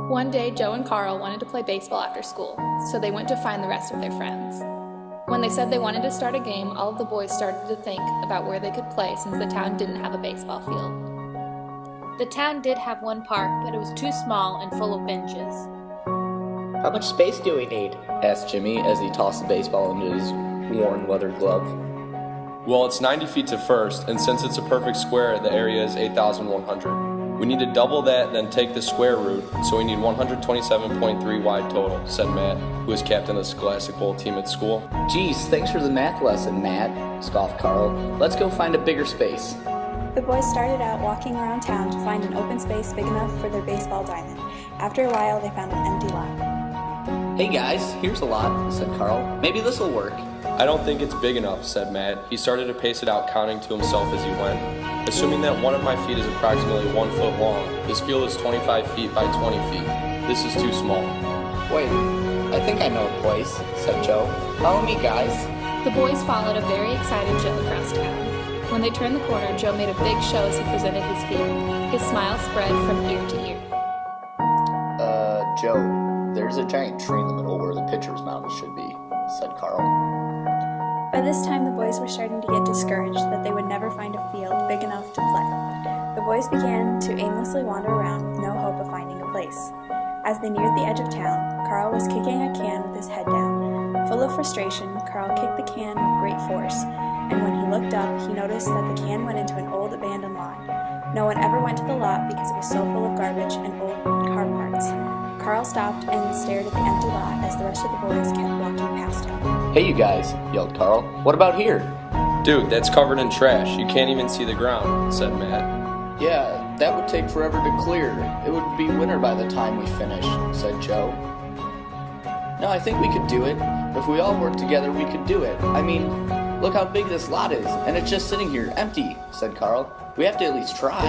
One day, Joe and Carl wanted to play baseball after school, so they went to find the rest of their friends. When they said they wanted to start a game, all of the boys started to think about where they could play since the town didn't have a baseball field. The town did have one park, but it was too small and full of benches. How much space do we need? Asked Jimmy as he tossed the baseball into his worn leather glove. Well, it's 90 feet to first, and since it's a perfect square, the area is 8,100. We need to double that, then take the square root, so we need 127.3 wide total, said Matt, who is captain of the Scholastic Bowl team at school. Geez, thanks for the math lesson, Matt, scoffed Carl. Let's go find a bigger space. The boys started out walking around town to find an open space big enough for their baseball diamond. After a while, they found an empty lot. Hey guys, here's a lot, said Carl. Maybe this'll work. I don't think it's big enough, said Matt. He started to pace it out, counting to himself as he went. Assuming that one of my feet is approximately 1 foot long, this field is 25 feet by 20 feet. This is too small. Wait, I think I know a place, said Joe. Follow me, guys. The boys followed a very excited Joe across town. When they turned the corner, Joe made a big show as he presented his field. His smile spread from ear to ear. Joe, there's a giant tree in the middle where the pitcher's mound should be, said Carl. By this time, the boys were starting to get discouraged that they would never find a field big enough to play. The boys began to aimlessly wander around with no hope of finding a place. As they neared the edge of town, Carl was kicking a can with his head down. Full of frustration, Carl kicked the can with great force, and when he looked up, he noticed that the can went into an old abandoned lot. No one ever went to the lot because it was so full of garbage and old car parts. Carl stopped and stared at the empty lot as the rest of the boys kept walking past him. Hey you guys, yelled Carl. What about here? Dude, that's covered in trash. You can't even see the ground, said Matt. Yeah, that would take forever to clear. It would be winter by the time we finish, said Joe. No, I think we could do it. If we all work together, we could do it. I mean, look how big this lot is, and it's just sitting here, empty, said Carl. We have to at least try.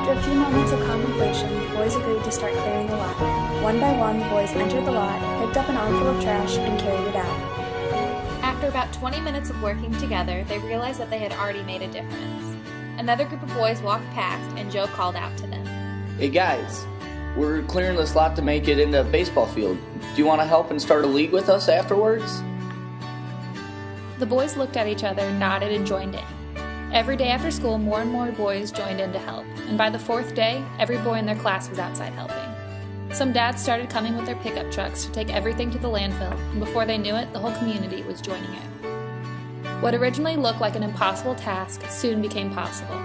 After a few moments of contemplation, the boys agreed to start clearing the lot. One by one, the boys entered the lot, picked up an armful of trash, and carried it out. After about 20 minutes of working together, they realized that they had already made a difference. Another group of boys walked past, and Joe called out to them. Hey guys, we're clearing this lot to make it into a baseball field. Do you want to help and start a league with us afterwards? The boys looked at each other, nodded, and joined in. Every day after school, more and more boys joined in to help, and by the 4th day, every boy in their class was outside helping. Some dads started coming with their pickup trucks to take everything to the landfill, and before they knew it, the whole community was joining in. What originally looked like an impossible task soon became possible.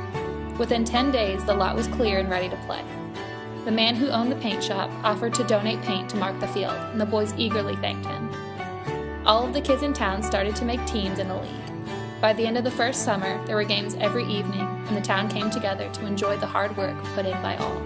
Within 10 days, the lot was clear and ready to play. The man who owned the paint shop offered to donate paint to mark the field, and the boys eagerly thanked him. All of the kids in town started to make teams in a league. By the end of the first summer, there were games every evening, and the town came together to enjoy the hard work put in by all.